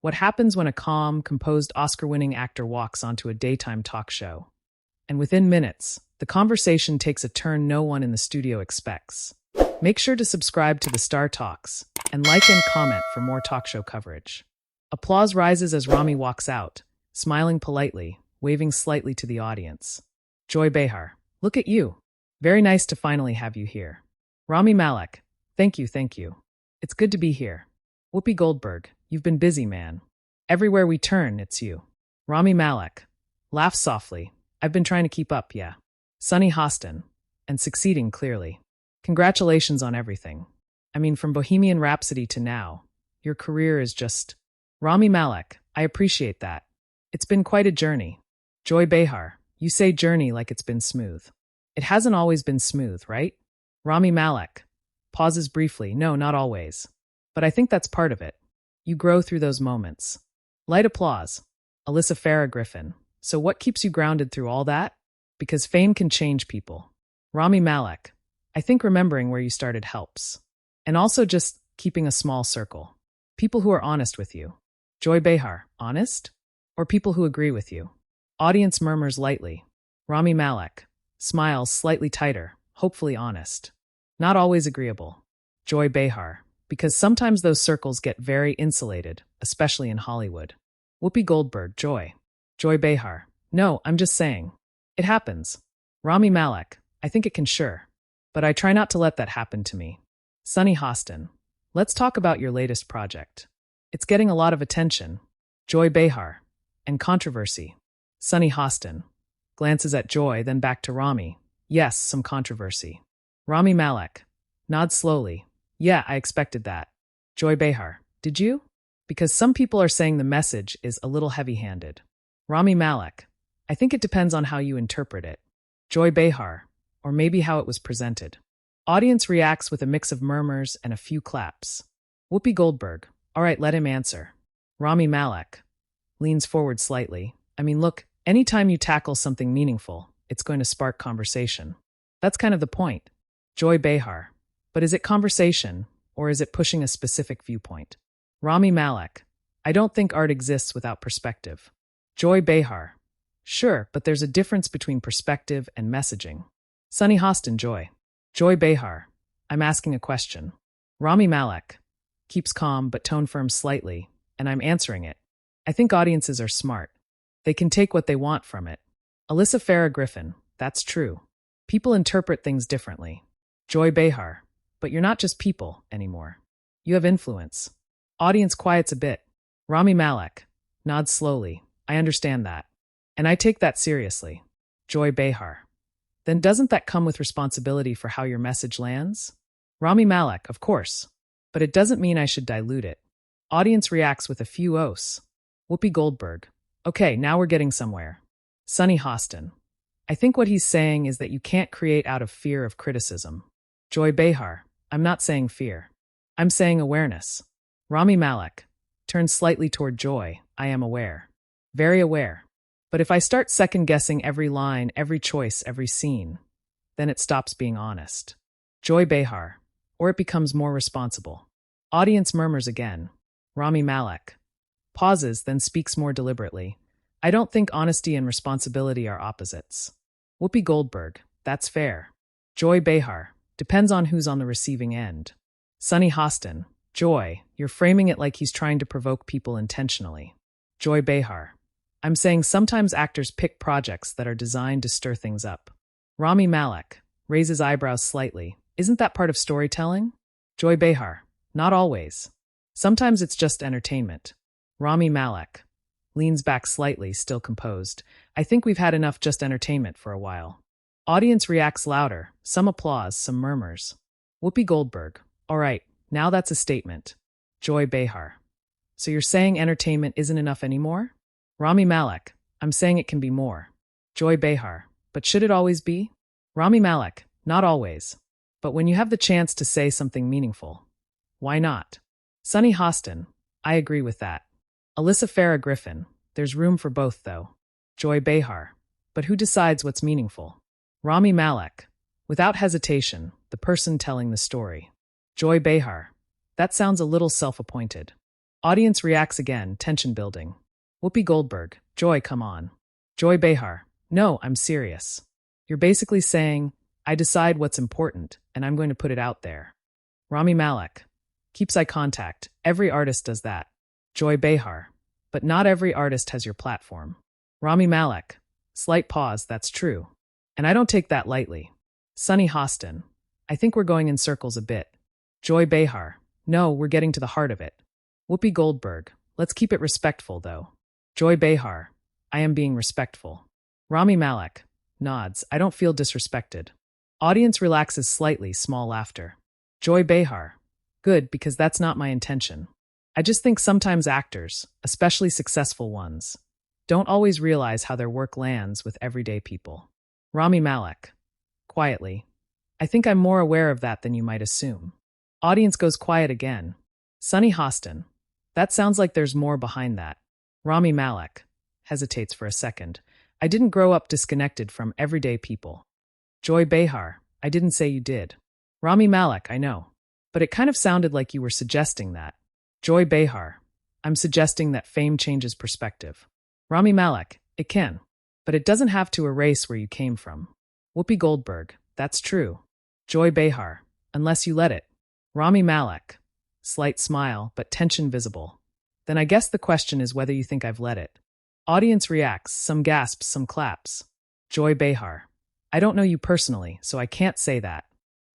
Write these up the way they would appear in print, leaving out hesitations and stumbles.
What happens when a calm, composed Oscar-winning actor walks onto a daytime talk show? And within minutes, the conversation takes a turn no one in the studio expects. Make sure to subscribe to the Star Talks and like and comment for more talk show coverage. Applause rises as Rami walks out, smiling politely, waving slightly to the audience. Joy Behar, look at you. Very nice to finally have you here. Rami Malek, thank you, thank you. It's good to be here. Whoopi Goldberg, you've been busy, man. Everywhere we turn, it's you. Rami Malek, laugh softly. I've been trying to keep up, yeah. Sunny Hostin, and succeeding clearly. Congratulations on everything. I mean, from Bohemian Rhapsody to now, your career is just... Rami Malek, I appreciate that. It's been quite a journey. Joy Behar, you say journey like it's been smooth. It hasn't always been smooth, right? Rami Malek, pauses briefly. No, not always. But I think that's part of it. You grow through those moments. Light applause. Alyssa Farah Griffin, so what keeps you grounded through all that? Because fame can change people. Rami Malek, I think remembering where you started helps. And also just keeping a small circle. People who are honest with you. Joy Behar, honest? Or people who agree with you? Audience murmurs lightly. Rami Malek, smiles slightly tighter, hopefully honest. Not always agreeable. Joy Behar, because sometimes those circles get very insulated, especially in Hollywood. Whoopi Goldberg, Joy. Joy Behar, no, I'm just saying. It happens. Rami Malek, I think it can sure. But I try not to let that happen to me. Sunny Hostin, let's talk about your latest project. It's getting a lot of attention. Joy Behar, and controversy. Sunny Hostin, glances at Joy, then back to Rami. Yes, some controversy. Rami Malek, nods slowly. Yeah, I expected that. Joy Behar, did you? Because some people are saying the message is a little heavy-handed. Rami Malek, I think it depends on how you interpret it. Joy Behar, or maybe how it was presented. Audience reacts with a mix of murmurs and a few claps. Whoopi Goldberg, all right, let him answer. Rami Malek, leans forward slightly. I mean, look, anytime you tackle something meaningful, it's going to spark conversation. That's kind of the point. Joy Behar, but is it conversation, or is it pushing a specific viewpoint? Rami Malek, I don't think art exists without perspective. Joy Behar, sure, but there's a difference between perspective and messaging. Sunny Hostin, Joy. Joy Behar, I'm asking a question. Rami Malek, keeps calm but tone firm slightly, and I'm answering it. I think audiences are smart. They can take what they want from it. Alyssa Farah Griffin, that's true. People interpret things differently. Joy Behar, but you're not just people anymore. You have influence. Audience quiets a bit. Rami Malek, nods slowly. I understand that. And I take that seriously. Joy Behar. Then doesn't that come with responsibility for how your message lands? Rami Malek, of course. But it doesn't mean I should dilute it. Audience reacts with a few oaths. Whoopi Goldberg. Okay, now we're getting somewhere. Sunny Hostin. I think what he's saying is that you can't create out of fear of criticism. Joy Behar. I'm not saying fear. I'm saying awareness. Rami Malek. Turns slightly toward Joy. I am aware. Very aware. But if I start second-guessing every line, every choice, every scene, then it stops being honest. Joy Behar. Or it becomes more responsible. Audience murmurs again. Rami Malek. Pauses, then speaks more deliberately. I don't think honesty and responsibility are opposites. Whoopi Goldberg. That's fair. Joy Behar. Depends on who's on the receiving end. Sunny Hostin. Joy, you're framing it like he's trying to provoke people intentionally. Joy Behar. I'm saying sometimes actors pick projects that are designed to stir things up. Rami Malek. Raises eyebrows slightly. Isn't that part of storytelling? Joy Behar. Not always. Sometimes it's just entertainment. Rami Malek. Leans back slightly, still composed. I think we've had enough just entertainment for a while. Audience reacts louder. Some applause, some murmurs. Whoopi Goldberg. All right, now that's a statement. Joy Behar. So you're saying entertainment isn't enough anymore? Rami Malek. I'm saying it can be more. Joy Behar. But should it always be? Rami Malek. Not always. But when you have the chance to say something meaningful, why not? Sunny Hostin. I agree with that. Alyssa Farah Griffin. There's room for both, though. Joy Behar. But who decides what's meaningful? Rami Malek. Without hesitation, the person telling the story. Joy Behar. That sounds a little self-appointed. Audience reacts again, tension building. Whoopi Goldberg, Joy, come on. Joy Behar, no, I'm serious. You're basically saying, I decide what's important, and I'm going to put it out there. Rami Malek, keeps eye contact. Every artist does that. Joy Behar, but not every artist has your platform. Rami Malek, slight pause, that's true. And I don't take that lightly. Sunny Hostin, I think we're going in circles a bit. Joy Behar, no, we're getting to the heart of it. Whoopi Goldberg, let's keep it respectful though. Joy Behar, I am being respectful. Rami Malek, nods, I don't feel disrespected. Audience relaxes slightly, small laughter. Joy Behar, good, because that's not my intention. I just think sometimes actors, especially successful ones, don't always realize how their work lands with everyday people. Rami Malek, quietly, I think I'm more aware of that than you might assume. Audience goes quiet again. Sunny Hostin, that sounds like there's more behind that. Rami Malek, hesitates for a second. I didn't grow up disconnected from everyday people. Joy Behar, I didn't say you did. Rami Malek, I know. But it kind of sounded like you were suggesting that. Joy Behar, I'm suggesting that fame changes perspective. Rami Malek, it can. But it doesn't have to erase where you came from. Whoopi Goldberg, that's true. Joy Behar, unless you let it. Rami Malek, slight smile, but tension visible. Then I guess the question is whether you think I've let it. Audience reacts, some gasps, some claps. Joy Behar, I don't know you personally, so I can't say that.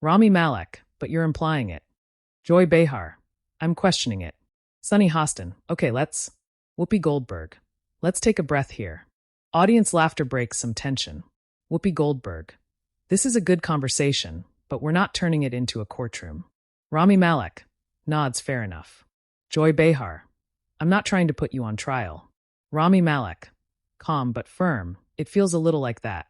Rami Malek, but you're implying it. Joy Behar, I'm questioning it. Sunny Hostin, okay, let's. Whoopi Goldberg, let's take a breath here. Audience laughter breaks some tension. Whoopi Goldberg, this is a good conversation, but we're not turning it into a courtroom. Rami Malek, nods, fair enough. Joy Behar, I'm not trying to put you on trial. Rami Malek, calm but firm, it feels a little like that.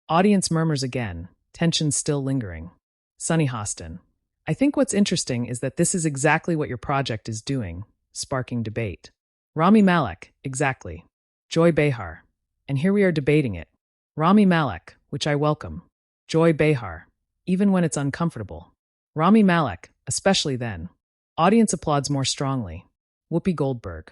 Audience murmurs again, tension still lingering. Sunny Hostin, I think what's interesting is that this is exactly what your project is doing, sparking debate. Rami Malek, exactly. Joy Behar, and here we are debating it. Rami Malek, which I welcome. Joy Behar, even when it's uncomfortable. Rami Malek, especially then. Audience applauds more strongly. Whoopi Goldberg,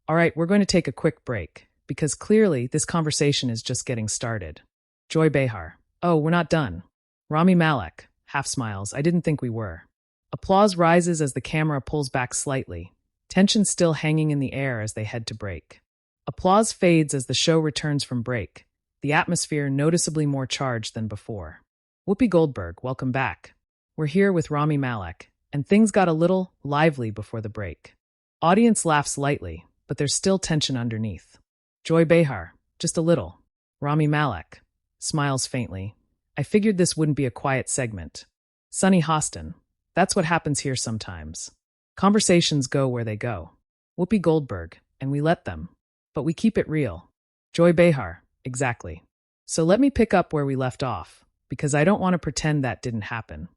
all right, we're going to take a quick break, because clearly this conversation is just getting started. Joy Behar, oh, we're not done. Rami Malek, half smiles, I didn't think we were. Applause rises as the camera pulls back slightly, tension still hanging in the air as they head to break. Applause fades as the show returns from break, the atmosphere noticeably more charged than before. Whoopi Goldberg, welcome back. We're here with Rami Malek, and things got a little lively before the break. Audience laughs lightly, but there's still tension underneath. Joy Behar, just a little. Rami Malek, smiles faintly. I figured this wouldn't be a quiet segment. Sunny Hostin, that's what happens here sometimes. Conversations go where they go. Whoopi Goldberg, and we let them. But we keep it real. Joy Behar, exactly. So let me pick up where we left off, because I don't want to pretend that didn't happen.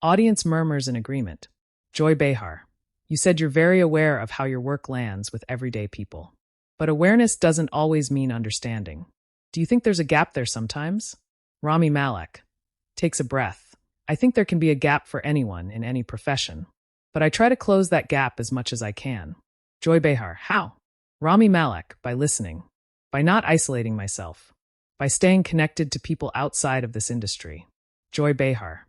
Audience murmurs in agreement. Joy Behar, you said you're very aware of how your work lands with everyday people. But awareness doesn't always mean understanding. Do you think there's a gap there sometimes? Rami Malek takes a breath. I think there can be a gap for anyone in any profession. But I try to close that gap as much as I can. Joy Behar, how? Rami Malek, by listening. By not isolating myself. By staying connected to people outside of this industry. Joy Behar,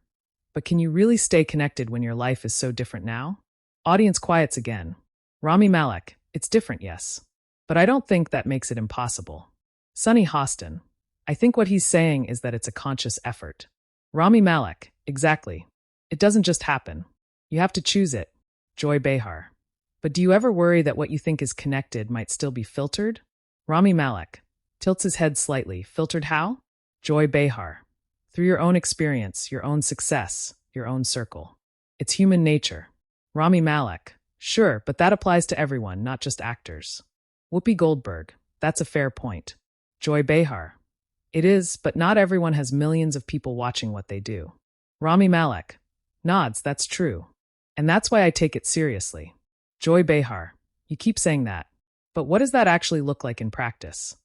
but can you really stay connected when your life is so different now? Audience quiets again. Rami Malek, it's different, yes. But I don't think that makes it impossible. Sunny Hostin, I think what he's saying is that it's a conscious effort. Rami Malek, exactly. It doesn't just happen. You have to choose it. Joy Behar, but do you ever worry that what you think is connected might still be filtered? Rami Malek tilts his head slightly. Filtered how? Joy Behar, through your own experience, your own success, your own circle. It's human nature. Rami Malek, sure, but that applies to everyone, not just actors. Whoopi Goldberg, that's a fair point. Joy Behar, it is, but not everyone has millions of people watching what they do. Rami Malek, nods, that's true. And that's why I take it seriously. Joy Behar, you keep saying that. But what does that actually look like in practice?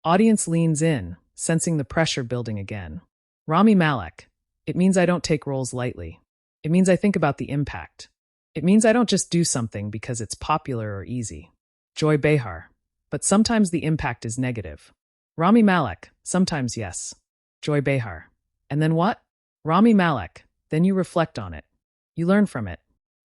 Audience leans in, sensing the pressure building again. Rami Malek, it means I don't take roles lightly. It means I think about the impact. It means I don't just do something because it's popular or easy. Joy Behar. But sometimes the impact is negative. Rami Malek. Sometimes yes. Joy Behar. And then what? Rami Malek. Then you reflect on it. You learn from it.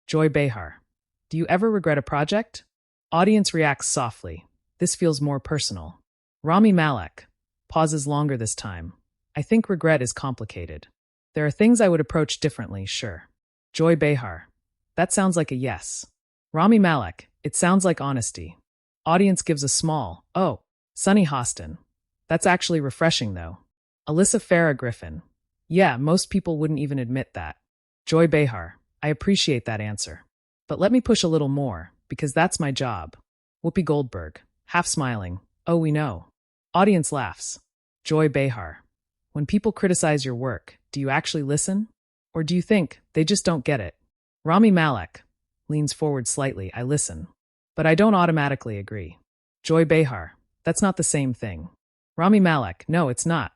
Joy Behar. Do you ever regret a project? Audience reacts softly. This feels more personal. Rami Malek. Pauses longer this time. I think regret is complicated. There are things I would approach differently, sure. Joy Behar. That sounds like a yes. Rami Malek. It sounds like honesty. Audience gives a small, oh. Sunny Hostin. That's actually refreshing, though. Alyssa Farah Griffin. Yeah, most people wouldn't even admit that. Joy Behar. I appreciate that answer. But let me push a little more, because that's my job. Whoopi Goldberg. Half smiling. Oh, we know. Audience laughs. Joy Behar. When people criticize your work, do you actually listen? Or do you think they just don't get it? Rami Malek. Leans forward slightly. I listen. But I don't automatically agree. Joy Behar. That's not the same thing. Rami Malek. No, it's not.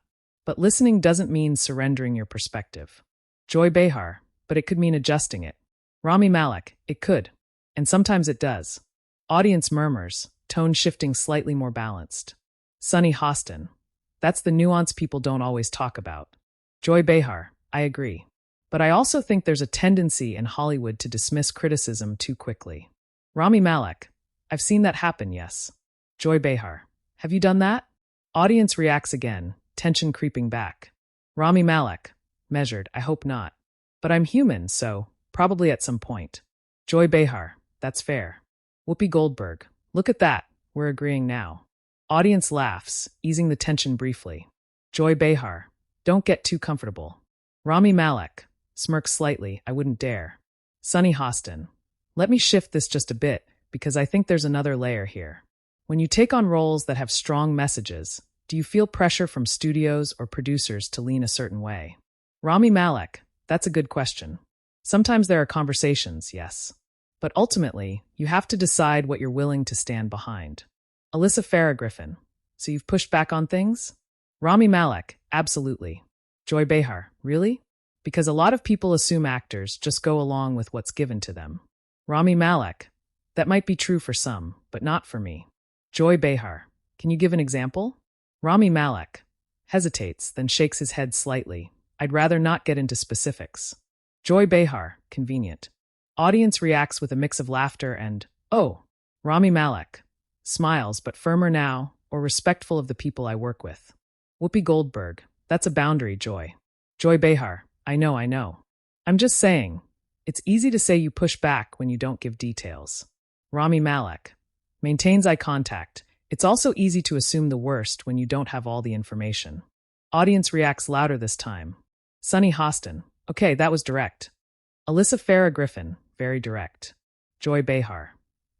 But listening doesn't mean surrendering your perspective. Joy Behar. But it could mean adjusting it. Rami Malek. It could. And sometimes it does. Audience murmurs, tone shifting slightly more balanced. Sunny Hostin. That's the nuance people don't always talk about. Joy Behar. I agree. But I also think there's a tendency in Hollywood to dismiss criticism too quickly. Rami Malek. I've seen that happen, yes. Joy Behar. Have you done that? Audience reacts again, tension creeping back. Rami Malek. Measured. I hope not. But I'm human, so probably at some point. Joy Behar. That's fair. Whoopi Goldberg. Look at that. We're agreeing now. Audience laughs, easing the tension briefly. Joy Behar. Don't get too comfortable. Rami Malek. Smirks slightly. I wouldn't dare. Sunny Hostin. Let me shift this just a bit, because I think there's another layer here. When you take on roles that have strong messages, do you feel pressure from studios or producers to lean a certain way? Rami Malek. That's a good question. Sometimes there are conversations, yes. But ultimately, you have to decide what you're willing to stand behind. Alyssa Farah Griffin. So you've pushed back on things? Rami Malek. Absolutely. Joy Behar. Really? Because a lot of people assume actors just go along with what's given to them. Rami Malek. That might be true for some, but not for me. Joy Behar. Can you give an example? Rami Malek. Hesitates, then shakes his head slightly. I'd rather not get into specifics. Joy Behar. Convenient. Audience reacts with a mix of laughter and, oh. Rami Malek. Smiles, but firmer now, or respectful of the people I work with. Whoopi Goldberg. That's a boundary, Joy. Joy Behar. I know. I'm just saying. It's easy to say you push back when you don't give details. Rami Malek. Maintains eye contact. It's also easy to assume the worst when you don't have all the information. Audience reacts louder this time. Sunny Hostin. Okay, that was direct. Alyssa Farah Griffin. Very direct. Joy Behar.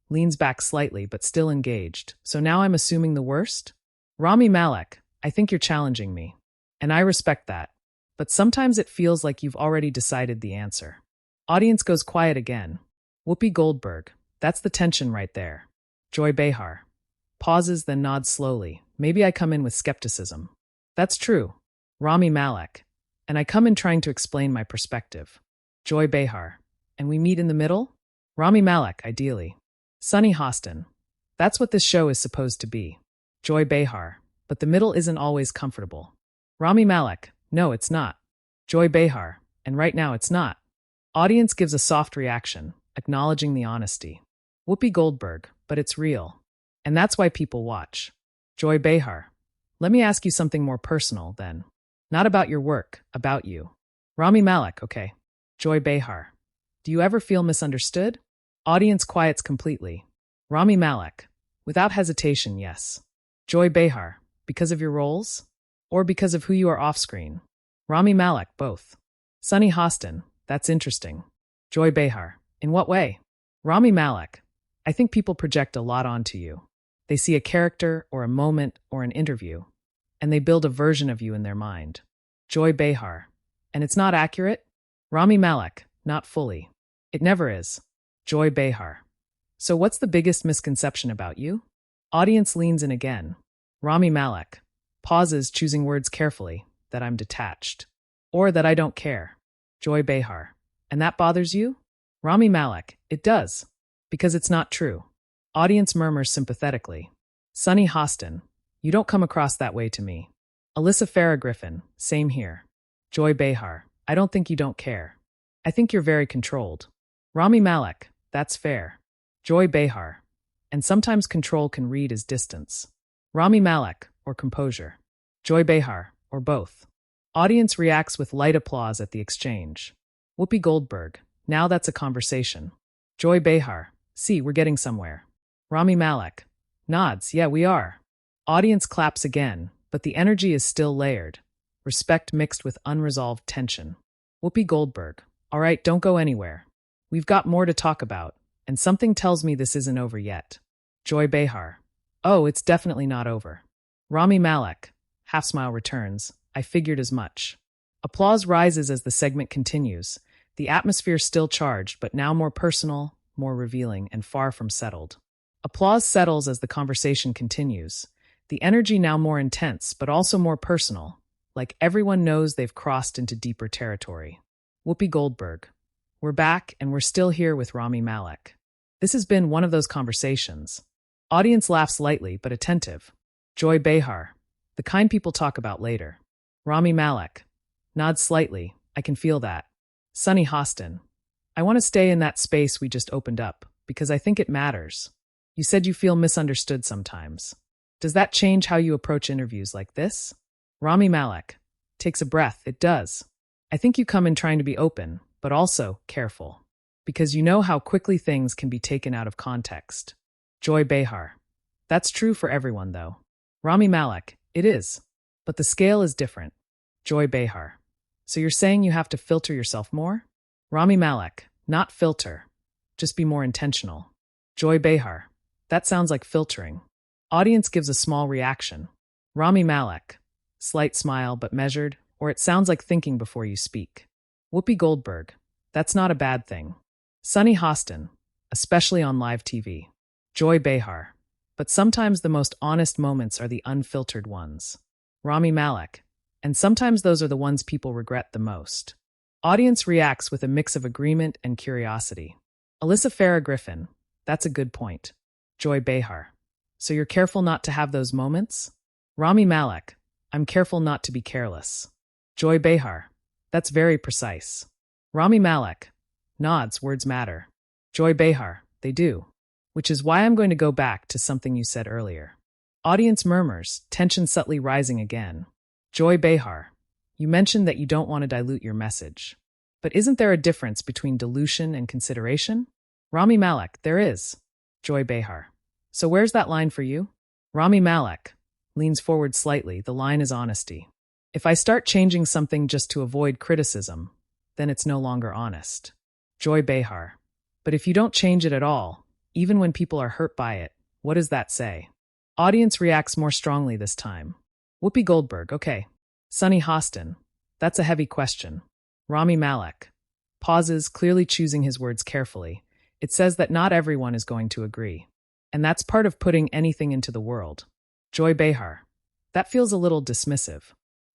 Leans back slightly, but still engaged. So now I'm assuming the worst? Rami Malek. I think you're challenging me. And I respect that. But sometimes it feels like you've already decided the answer. Audience goes quiet again. Whoopi Goldberg. That's the tension right there. Joy Behar. Pauses, then nods slowly. Maybe I come in with skepticism. That's true. Rami Malek. And I come in trying to explain my perspective. Joy Behar. And we meet in the middle? Rami Malek, ideally. Sunny Hostin. That's what this show is supposed to be. Joy Behar. But the middle isn't always comfortable. Rami Malek. No, it's not. Joy Behar. And right now it's not. Audience gives a soft reaction, acknowledging the honesty. Whoopi Goldberg. But it's real. And that's why people watch. Joy Behar. Let me ask you something more personal, then. Not about your work, about you. Rami Malek, okay. Joy Behar. Do you ever feel misunderstood? Audience quiets completely. Rami Malek. Without hesitation, yes. Joy Behar. Because of your roles? Or because of who you are off-screen? Rami Malek, both. Sunny Hostin. That's interesting. Joy Behar. In what way? Rami Malek. I think people project a lot onto you. They see a character or a moment or an interview, and they build a version of you in their mind. Joy Behar. And it's not accurate? Rami Malek. Not fully. It never is. Joy Behar. So what's the biggest misconception about you? Audience leans in again. Rami Malek. Pauses, choosing words carefully. That I'm detached. Or that I don't care. Joy Behar. And that bothers you? Rami Malek. It does. Because it's not true. Audience murmurs sympathetically. Sunny Hostin, you don't come across that way to me. Alyssa Farah Griffin, same here. Joy Behar, I don't think you don't care. I think you're very controlled. Rami Malek, that's fair. Joy Behar, and sometimes control can read as distance. Rami Malek, or composure. Joy Behar, or both. Audience reacts with light applause at the exchange. Whoopi Goldberg, now that's a conversation. Joy Behar, see, we're getting somewhere. Rami Malek, nods, yeah, we are. Audience claps again, but the energy is still layered. Respect mixed with unresolved tension. Whoopi Goldberg, all right, don't go anywhere. We've got more to talk about, and something tells me this isn't over yet. Joy Behar, oh, it's definitely not over. Rami Malek, half smile returns, I figured as much. Applause rises as the segment continues, the atmosphere still charged, but now more personal, more revealing, and far from settled. Applause settles as the conversation continues, the energy now more intense, but also more personal, like everyone knows they've crossed into deeper territory. Whoopi Goldberg, we're back, and we're still here with Rami Malek. This has been one of those conversations. Audience laughs lightly, but attentive. Joy Behar, the kind people talk about later. Rami Malek, nods slightly, I can feel that. Sunny Hostin, I want to stay in that space we just opened up, because I think it matters. You said you feel misunderstood sometimes. Does that change how you approach interviews like this? Rami Malek takes a breath, it does. I think you come in trying to be open, but also careful, because you know how quickly things can be taken out of context. Joy Behar, that's true for everyone though. Rami Malek, it is, but the scale is different. Joy Behar, so you're saying you have to filter yourself more? Rami Malek, not filter, just be more intentional. Joy Behar, that sounds like filtering. Audience gives a small reaction. Rami Malek, slight smile but measured, or it sounds like thinking before you speak. Whoopi Goldberg, that's not a bad thing. Sunny Hostin, especially on live TV. Joy Behar, but sometimes the most honest moments are the unfiltered ones. Rami Malek, and sometimes those are the ones people regret the most. Audience reacts with a mix of agreement and curiosity. Alyssa Farah Griffin, that's a good point. Joy Behar, so you're careful not to have those moments? Rami Malek, I'm careful not to be careless. Joy Behar, that's very precise. Rami Malek, nods, words matter. Joy Behar, they do. Which is why I'm going to go back to something you said earlier. Audience murmurs, tension subtly rising again. Joy Behar, you mentioned that you don't want to dilute your message. But isn't there a difference between dilution and consideration? Rami Malek, there is. Joy Behar, so where's that line for you? Rami Malek leans forward slightly, the line is honesty. If I start changing something just to avoid criticism, then it's no longer honest. Joy Behar, but if you don't change it at all, even when people are hurt by it, what does that say? Audience reacts more strongly this time. Whoopi Goldberg, okay. Sunny Hostin, that's a heavy question. Rami Malek pauses, clearly choosing his words carefully. It says that not everyone is going to agree. And that's part of putting anything into the world. Joy Behar, that feels a little dismissive.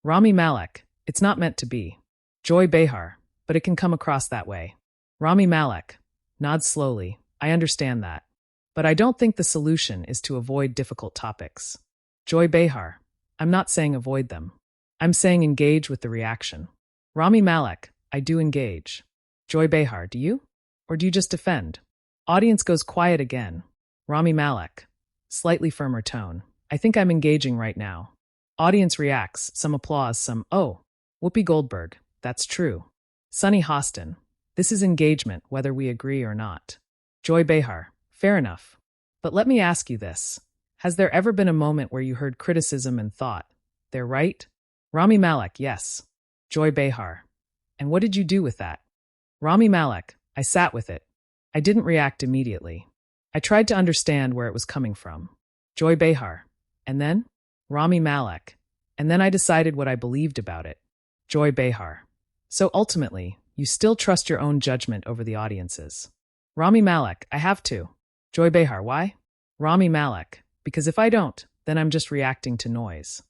Rami Malek, it's not meant to be. Joy Behar, but it can come across that way. Rami Malek nods slowly, I understand that. But I don't think the solution is to avoid difficult topics. Joy Behar, I'm not saying avoid them. I'm saying engage with the reaction. Rami Malek, I do engage. Joy Behar, do you? Or do you just defend? Audience goes quiet again. Rami Malek, slightly firmer tone. I think I'm engaging right now. Audience reacts, some applause, some, oh. Whoopi Goldberg, that's true. Sunny Hostin, this is engagement, whether we agree or not. Joy Behar, fair enough. But let me ask you this. Has there ever been a moment where you heard criticism and thought, they're right? Rami Malek, yes. Joy Behar, and what did you do with that? Rami Malek, I sat with it. I didn't react immediately. I tried to understand where it was coming from. Joy Behar, and then? Rami Malek, and then I decided what I believed about it. Joy Behar, so ultimately, you still trust your own judgment over the audience's. Rami Malek, I have to. Joy Behar, why? Rami Malek, because if I don't, then I'm just reacting to noise.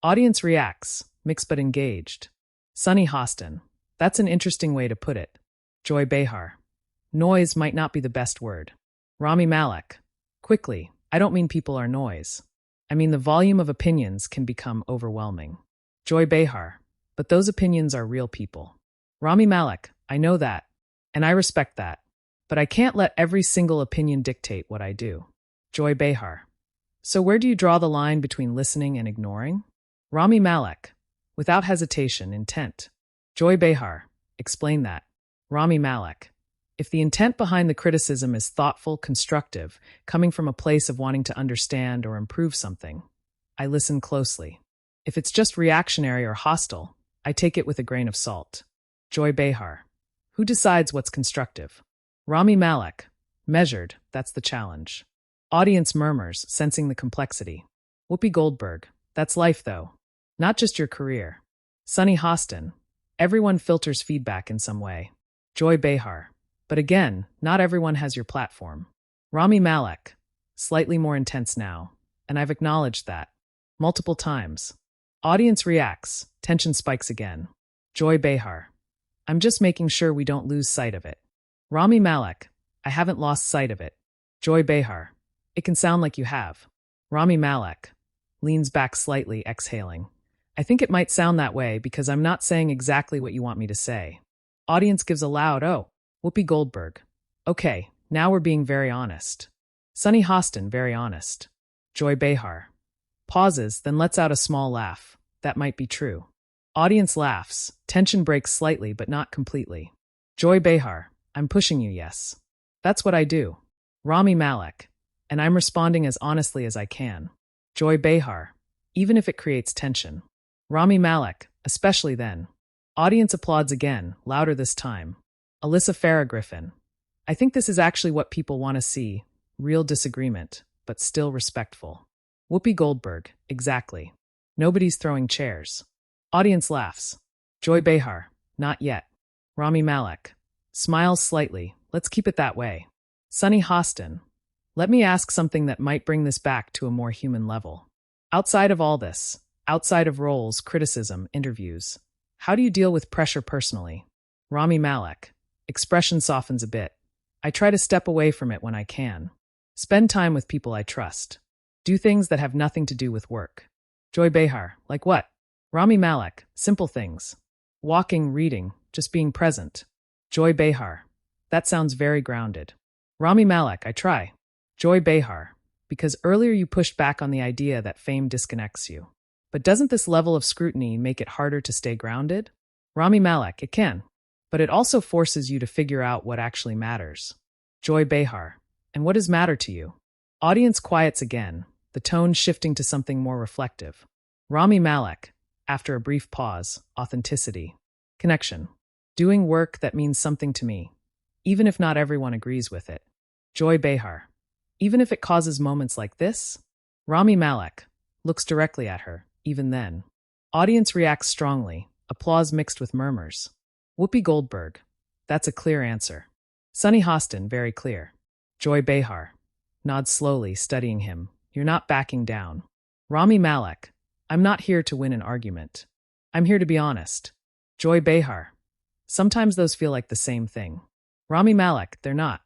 Audience reacts, mixed but engaged. Sunny Hostin, that's an interesting way to put it. Joy Behar, Noise might not be the best word. Rami Malek. Quickly, I don't mean people are noise. I mean the volume of opinions can become overwhelming. Joy Behar. But those opinions are real people. Rami Malek. I know that. And I respect that. But I can't let every single opinion dictate what I do. Joy Behar. So where do you draw the line between listening and ignoring? Rami Malek. Without hesitation, intent. Joy Behar. Explain that. Rami Malek. If the intent behind the criticism is thoughtful, constructive, coming from a place of wanting to understand or improve something, I listen closely. If it's just reactionary or hostile, I take it with a grain of salt. Joy Behar. Who decides what's constructive? Rami Malek. Measured, that's the challenge. Audience murmurs, sensing the complexity. Whoopi Goldberg. That's life, though. Not just your career. Sunny Hostin. Everyone filters feedback in some way. Joy Behar. But again, not everyone has your platform. Rami Malek. Slightly more intense now, and I've acknowledged that. Multiple times. Audience reacts, tension spikes again. Joy Behar. I'm just making sure we don't lose sight of it. Rami Malek. I haven't lost sight of it. Joy Behar. It can sound like you have. Rami Malek. Leans back slightly, exhaling. I think it might sound that way because I'm not saying exactly what you want me to say. Audience gives a loud, oh. Whoopi Goldberg. Okay, now we're being very honest. Sunny Hostin, very honest. Joy Behar. Pauses, then lets out a small laugh. That might be true. Audience laughs. Tension breaks slightly, but not completely. Joy Behar. I'm pushing you, yes. That's what I do. Rami Malek. And I'm responding as honestly as I can. Joy Behar. Even if it creates tension. Rami Malek. Especially then. Audience applauds again, louder this time. Alyssa Farah Griffin. I think this is actually what people want to see. Real disagreement, but still respectful. Whoopi Goldberg. Exactly. Nobody's throwing chairs. Audience laughs. Joy Behar. Not yet. Rami Malek. Smiles slightly. Let's keep it that way. Sunny Hostin. Let me ask something that might bring this back to a more human level. Outside of all this, outside of roles, criticism, interviews, how do you deal with pressure personally? Rami Malek. Expression softens a bit. I try to step away from it when I can. Spend time with people I trust. Do things that have nothing to do with work. Joy Behar. Like what? Rami Malek. Simple things. Walking, reading, just being present. Joy Behar. That sounds very grounded. Rami Malek. I try. Joy Behar. Because earlier you pushed back on the idea that fame disconnects you. But doesn't this level of scrutiny make it harder to stay grounded? Rami Malek. It can. But it also forces you to figure out what actually matters. Joy Behar. And what does matter to you? Audience quiets again, the tone shifting to something more reflective. Rami Malek. After a brief pause, authenticity. Connection. Doing work that means something to me, even if not everyone agrees with it. Joy Behar. Even if it causes moments like this? Rami Malek. Looks directly at her, even then. Audience reacts strongly, applause mixed with murmurs. Whoopi Goldberg. That's a clear answer. Sunny Hostin. Very clear. Joy Behar. Nods slowly, studying him. You're not backing down. Rami Malek. I'm not here to win an argument. I'm here to be honest. Joy Behar. Sometimes those feel like the same thing. Rami Malek. They're not.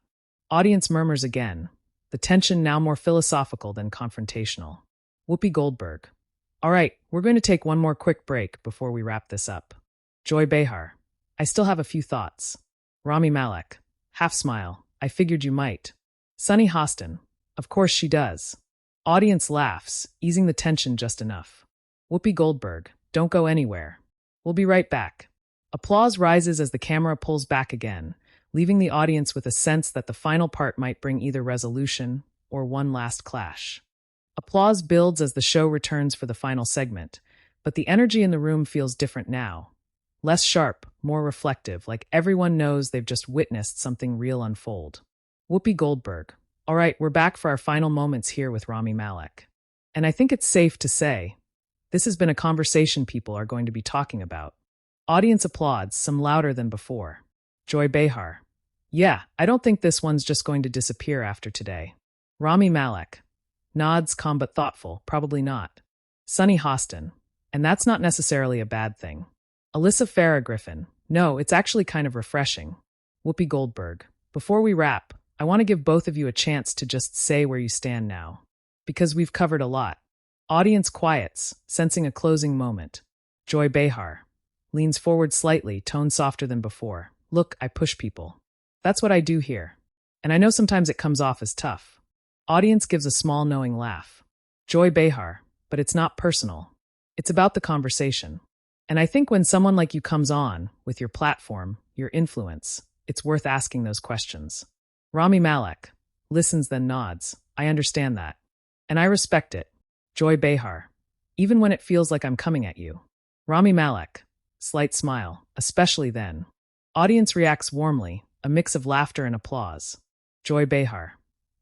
Audience murmurs again. The tension now more philosophical than confrontational. Whoopi Goldberg. All right, we're going to take one more quick break before we wrap this up. Joy Behar. I still have a few thoughts. Rami Malek. Half smile. I figured you might. Sunny Hostin. Of course she does. Audience laughs, easing the tension just enough. Whoopi Goldberg. Don't go anywhere. We'll be right back. Applause rises as the camera pulls back again, leaving the audience with a sense that the final part might bring either resolution or one last clash. Applause builds as the show returns for the final segment, but the energy in the room feels different now. Less sharp, more reflective, like everyone knows they've just witnessed something real unfold. Whoopi Goldberg. All right, we're back for our final moments here with Rami Malek. And I think it's safe to say, this has been a conversation people are going to be talking about. Audience applauds, some louder than before. Joy Behar. Yeah, I don't think this one's just going to disappear after today. Rami Malek. Nods, calm but thoughtful, probably not. Sunny Hostin. And that's not necessarily a bad thing. Alyssa Farah Griffin. No, it's actually kind of refreshing. Whoopi Goldberg. Before we wrap, I want to give both of you a chance to just say where you stand now. Because we've covered a lot. Audience quiets, sensing a closing moment. Joy Behar leans forward slightly, tone softer than before. Look, I push people. That's what I do here. And I know sometimes it comes off as tough. Audience gives a small knowing laugh. Joy Behar, but it's not personal. It's about the conversation. And I think when someone like you comes on, with your platform, your influence, it's worth asking those questions. Rami Malek listens then nods. I understand that. And I respect it. Joy Behar, even when it feels like I'm coming at you. Rami Malek, slight smile, especially then. Audience reacts warmly, a mix of laughter and applause. Joy Behar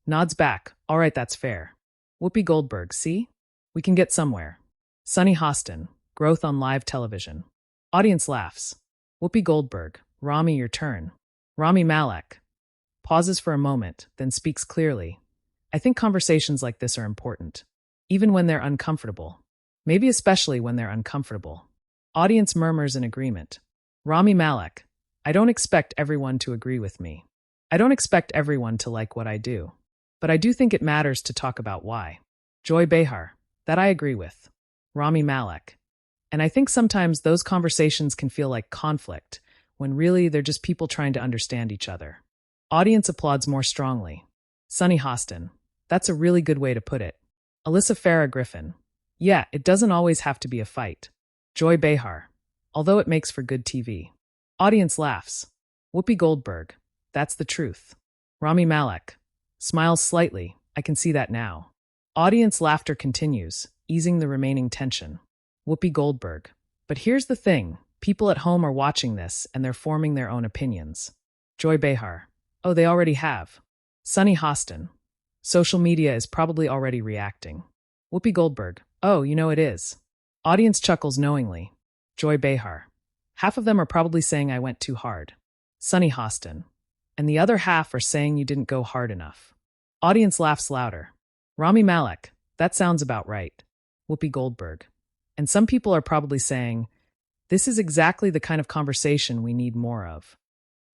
nods back. All right, that's fair. Whoopi Goldberg, see? We can get somewhere. Sunny Hostin, growth on live television. Audience laughs. Whoopi Goldberg, Rami, your turn. Rami Malek pauses for a moment, then speaks clearly. I think conversations like this are important, even when they're uncomfortable. Maybe especially when they're uncomfortable. Audience murmurs in agreement. Rami Malek, I don't expect everyone to agree with me. I don't expect everyone to like what I do. But I do think it matters to talk about why. Joy Behar, that I agree with. Rami Malek. And I think sometimes those conversations can feel like conflict, when really they're just people trying to understand each other. Audience applauds more strongly. Sunny Hostin, that's a really good way to put it. Alyssa Farah Griffin, yeah, it doesn't always have to be a fight. Joy Behar, although it makes for good TV. Audience laughs. Whoopi Goldberg, that's the truth. Rami Malek smiles slightly, I can see that now. Audience laughter continues, easing the remaining tension. Whoopi Goldberg, but here's the thing, people at home are watching this and they're forming their own opinions. Joy Behar, oh, they already have. Sunny Hostin, social media is probably already reacting. Whoopi Goldberg, oh, you know it is. Audience chuckles knowingly. Joy Behar, half of them are probably saying I went too hard. Sunny Hostin, and the other half are saying you didn't go hard enough. Audience laughs louder. Rami Malek, that sounds about right. Whoopi Goldberg, and some people are probably saying, this is exactly the kind of conversation we need more of.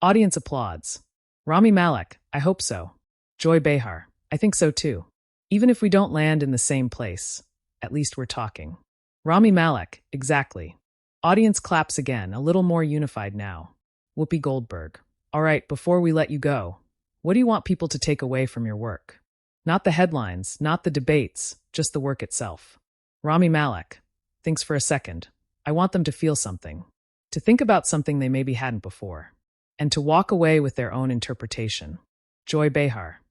Audience applauds. Rami Malek, I hope so. Joy Behar, I think so too. Even if we don't land in the same place, at least we're talking. Rami Malek, exactly. Audience claps again, a little more unified now. Whoopi Goldberg, all right, before we let you go, what do you want people to take away from your work? Not the headlines, not the debates, just the work itself. Rami Malek thinks for a second. I want them to feel something. To think about something they maybe hadn't before. And to walk away with their own interpretation. Joy Behar,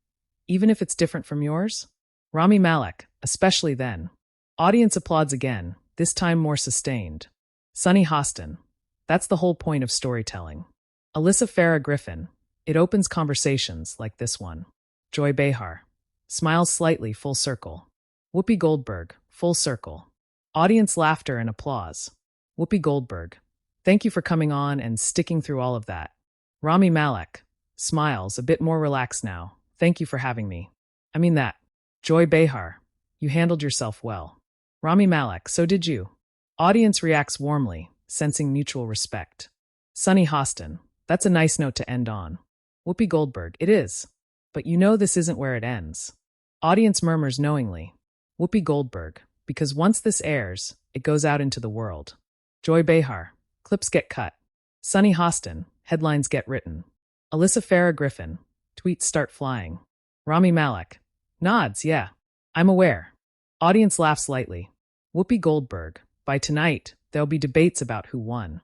even if it's different from yours? Rami Malek, especially then. Audience applauds again, this time more sustained. Sunny Hostin, that's the whole point of storytelling. Alyssa Farah Griffin, it opens conversations like this one. Joy Behar, smiles slightly, full circle. Whoopi Goldberg, full circle. Audience laughter and applause. Whoopi Goldberg, thank you for coming on and sticking through all of that. Rami Malek, smiles, a bit more relaxed now. Thank you for having me. I mean that. Joy Behar, you handled yourself well. Rami Malek, so did you. Audience reacts warmly, sensing mutual respect. Sunny Hostin, that's a nice note to end on. Whoopi Goldberg, it is. But you know this isn't where it ends. Audience murmurs knowingly. Whoopi Goldberg, because once this airs, it goes out into the world. Joy Behar, clips get cut. Sunny Hostin, headlines get written. Alyssa Farah Griffin, tweets start flying. Rami Malek, nods, yeah. I'm aware. Audience laughs lightly. Whoopi Goldberg, by tonight, there'll be debates about who won.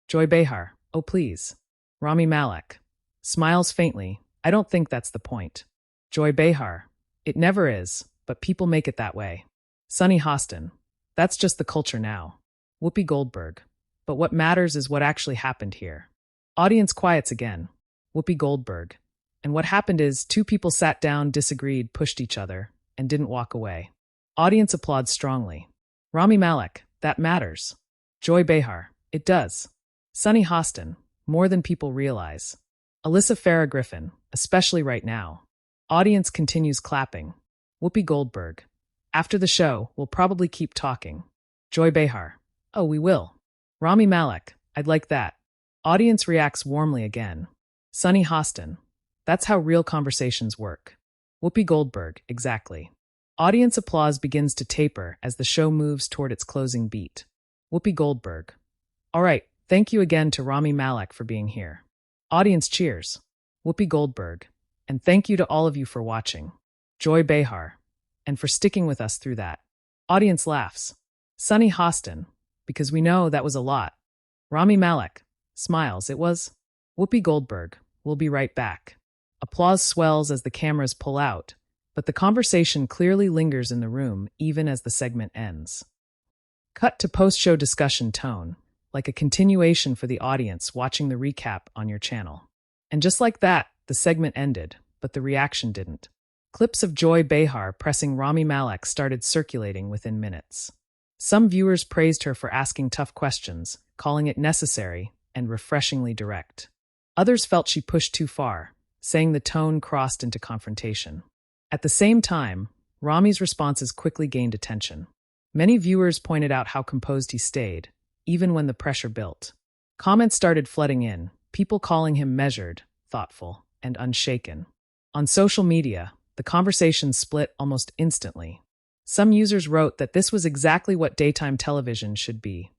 Joy Behar, oh please. Rami Malek, smiles faintly, I don't think that's the point. Joy Behar, it never is, but people make it that way. Sunny Hostin, that's just the culture now. Whoopi Goldberg, but what matters is what actually happened here. Audience quiets again. Whoopi Goldberg, and what happened is two people sat down, disagreed, pushed each other, and didn't walk away. Audience applauds strongly. Rami Malek, that matters. Joy Behar, it does. Sunny Hostin, more than people realize. Alyssa Farah Griffin, especially right now. Audience continues clapping. Whoopi Goldberg, after the show, we'll probably keep talking. Joy Behar, oh, we will. Rami Malek, I'd like that. Audience reacts warmly again. Sunny Hostin, That's how real conversations work. Whoopi Goldberg, exactly. Audience applause begins to taper as the show moves toward its closing beat. Whoopi Goldberg. All right, thank you again to Rami Malek for being here. Audience cheers. Whoopi Goldberg. And thank you to all of you for watching. Joy Behar. And for sticking with us through that. Audience laughs. Sunny Hostin. Because we know that was a lot. Rami Malek. Smiles. It was. Whoopi Goldberg. We'll be right back. Applause swells as the cameras pull out, but the conversation clearly lingers in the room even as the segment ends. Cut to post-show discussion tone, like a continuation for the audience watching the recap on your channel. And just like that, the segment ended, but the reaction didn't. Clips of Joy Behar pressing Rami Malek started circulating within minutes. Some viewers praised her for asking tough questions, calling it necessary and refreshingly direct. Others felt she pushed too far, saying the tone crossed into confrontation. At the same time, Rami's responses quickly gained attention. Many viewers pointed out how composed he stayed, even when the pressure built. Comments started flooding in, people calling him measured, thoughtful, and unshaken. On social media, the conversation split almost instantly. Some users wrote that this was exactly what daytime television should be: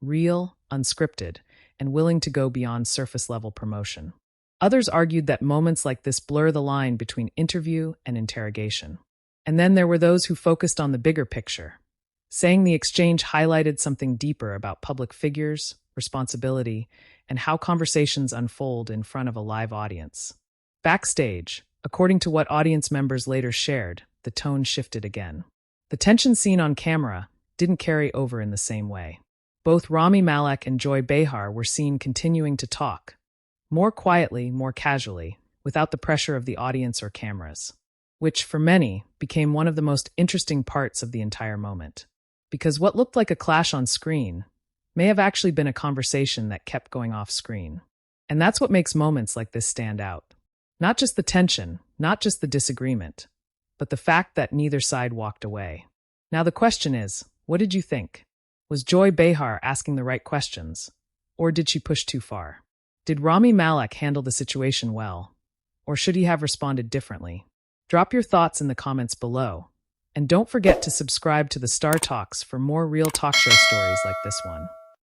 real, unscripted, and willing to go beyond surface-level promotion. Others argued that moments like this blur the line between interview and interrogation. And then there were those who focused on the bigger picture, saying the exchange highlighted something deeper about public figures, responsibility, and how conversations unfold in front of a live audience. Backstage, according to what audience members later shared, the tone shifted again. The tension seen on camera didn't carry over in the same way. Both Rami Malek and Joy Behar were seen continuing to talk, more quietly, more casually, without the pressure of the audience or cameras, which, for many, became one of the most interesting parts of the entire moment. Because what looked like a clash on screen may have actually been a conversation that kept going off screen. And that's what makes moments like this stand out. Not just the tension, not just the disagreement, but the fact that neither side walked away. Now the question is, what did you think? Was Joy Behar asking the right questions? Or did she push too far? Did Rami Malek handle the situation well? Or should he have responded differently? Drop your thoughts in the comments below. And don't forget to subscribe to the Star Talks for more real talk show stories like this one.